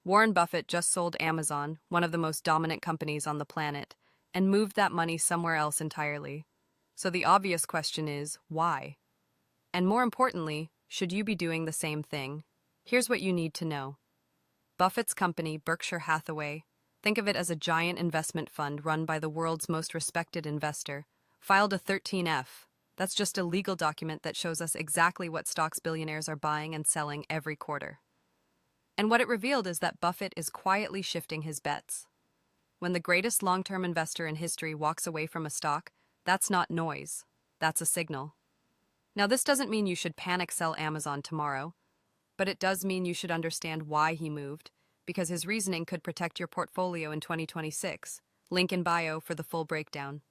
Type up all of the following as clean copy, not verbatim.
Warren Buffett just sold Amazon, one of the most dominant companies on the planet, and moved that money somewhere else entirely. So the obvious question is, why? And more importantly, should you be doing the same thing? Here's what you need to know. Buffett's company, Berkshire Hathaway, think of it as a giant investment fund run by the world's most respected investor, filed a 13F. That's just a legal document that shows us exactly what stocks billionaires are buying and selling every quarter. And what it revealed is that Buffett is quietly shifting his bets. When the greatest long-term investor in history walks away from a stock, that's not noise, that's a signal. Now, this doesn't mean you should panic sell Amazon tomorrow, but it does mean you should understand why he moved, because his reasoning could protect your portfolio in 2026. Link in bio for the full breakdown.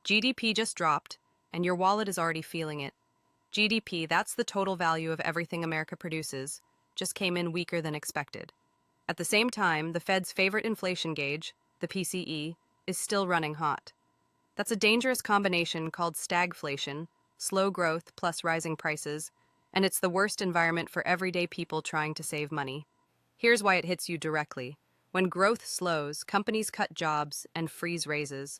GDP just dropped, and your wallet is already feeling it. GDP, that's the total value of everything America produces, just came in weaker than expected. At the same time, the Fed's favorite inflation gauge, the PCE, is still running hot. That's a dangerous combination called stagflation, slow growth plus rising prices, and it's the worst environment for everyday people trying to save money. Here's why it hits you directly. When growth slows, companies cut jobs and freeze raises.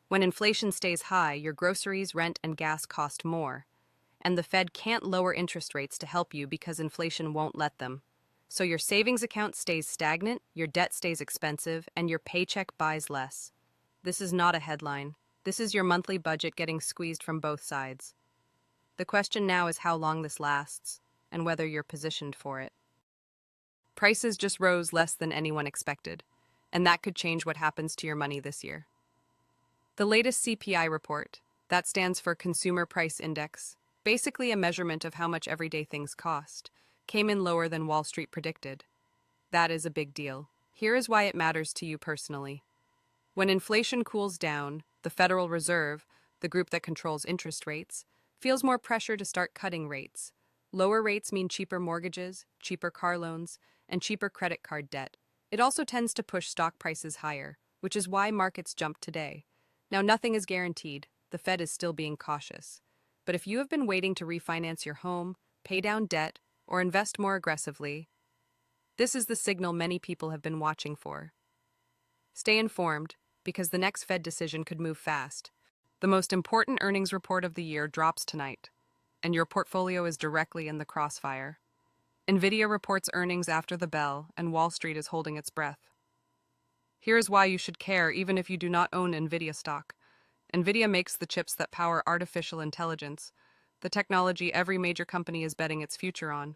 When inflation stays high, your groceries, rent, and gas cost more. And the Fed can't lower interest rates to help you because inflation won't let them. So your savings account stays stagnant, your debt stays expensive, and your paycheck buys less. This is not a headline. This is your monthly budget getting squeezed from both sides. The question now is how long this lasts, and whether you're positioned for it. Prices just rose less than anyone expected, and that could change what happens to your money this year. The latest CPI report, that stands for Consumer Price Index, basically a measurement of how much everyday things cost, came in lower than Wall Street predicted. That is a big deal. Here is why it matters to you personally. When inflation cools down, the Federal Reserve, the group that controls interest rates, feels more pressure to start cutting rates. Lower rates mean cheaper mortgages, cheaper car loans, and cheaper credit card debt. It also tends to push stock prices higher, which is why markets jumped today. Now, nothing is guaranteed. The Fed is still being cautious. But if you have been waiting to refinance your home, pay down debt, or invest more aggressively, this is the signal many people have been watching for. Stay informed, because the next Fed decision could move fast. The most important earnings report of the year drops tonight, and your portfolio is directly in the crossfire. Nvidia reports earnings after the bell, and Wall Street is holding its breath. Here's why you should care even if you do not own Nvidia stock. Nvidia makes the chips that power artificial intelligence, the technology every major company is betting its future on.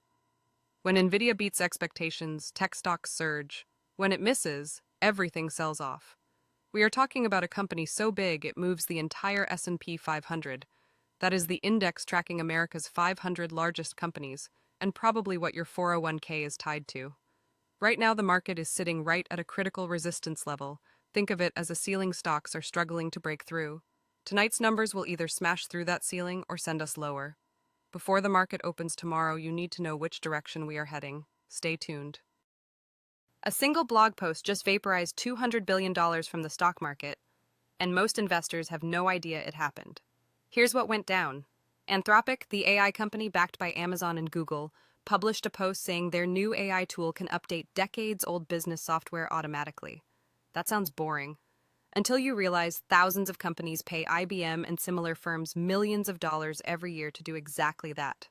When Nvidia beats expectations, tech stocks surge. When it misses, everything sells off. We are talking about a company so big it moves the entire S&P 500. That is the index tracking America's 500 largest companies, and probably what your 401k is tied to. Right now the market is sitting right at a critical resistance level. Think of it as a ceiling stocks are struggling to break through. Tonight's numbers will either smash through that ceiling or send us lower. Before the market opens tomorrow, you need to know which direction we are heading. Stay tuned. A single blog post just vaporized $200 billion from the stock market, and most investors have no idea it happened. Here's what went down. Anthropic, the AI company backed by Amazon and Google, published a post saying their new AI tool can update decades-old business software automatically. That sounds boring. Until you realize thousands of companies pay IBM and similar firms millions of dollars every year to do exactly that.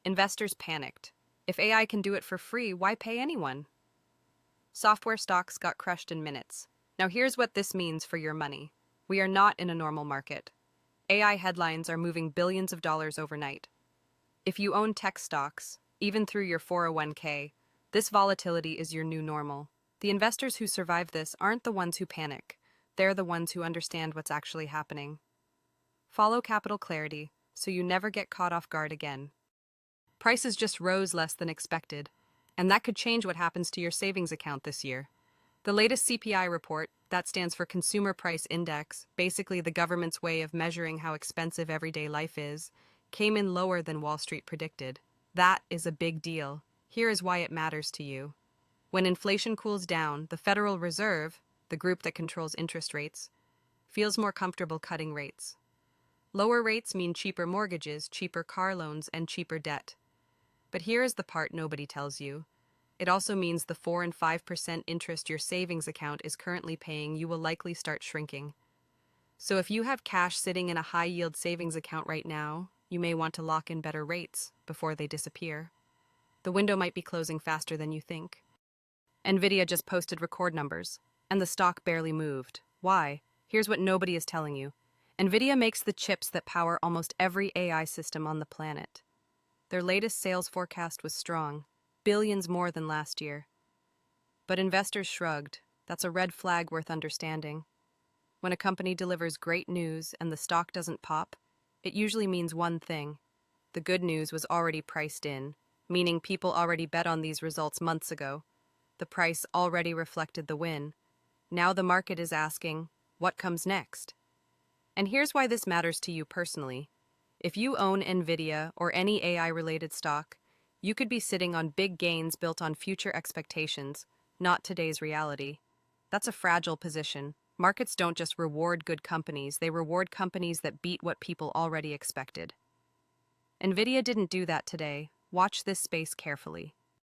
Investors panicked. If AI can do it for free, why pay anyone? Software stocks got crushed in minutes. Now here's what this means for your money. We are not in a normal market. AI headlines are moving billions of dollars overnight. If you own tech stocks, even through your 401k, this volatility is your new normal. The investors who survive this aren't the ones who panic. They're the ones who understand what's actually happening. Follow capital clarity so you never get caught off guard again. Prices just rose less than expected, and that could change what happens to your savings account this year. The latest CPI report, that stands for Consumer Price Index, basically the government's way of measuring how expensive everyday life is, came in lower than Wall Street predicted. That is a big deal. Here is why it matters to you. When inflation cools down, the Federal Reserve, the group that controls interest rates, feels more comfortable cutting rates. Lower rates mean cheaper mortgages, cheaper car loans, and cheaper debt. But here is the part nobody tells you. It also means the 4 and 5% interest your savings account is currently paying you will likely start shrinking. So if you have cash sitting in a high-yield savings account right now, you may want to lock in better rates before they disappear. The window might be closing faster than you think. Nvidia just posted record numbers, and the stock barely moved. Why? Here's what nobody is telling you. Nvidia makes the chips that power almost every AI system on the planet. Their latest sales forecast was strong, billions more than last year. But investors shrugged. That's a red flag worth understanding. When a company delivers great news and the stock doesn't pop, it usually means one thing. The good news was already priced in, meaning people already bet on these results months ago. The price already reflected the win. Now the market is asking, what comes next? And here's why this matters to you personally. If you own Nvidia or any AI-related stock, you could be sitting on big gains built on future expectations, not today's reality. That's a fragile position. Markets don't just reward good companies, they reward companies that beat what people already expected. Nvidia didn't do that today. Watch this space carefully.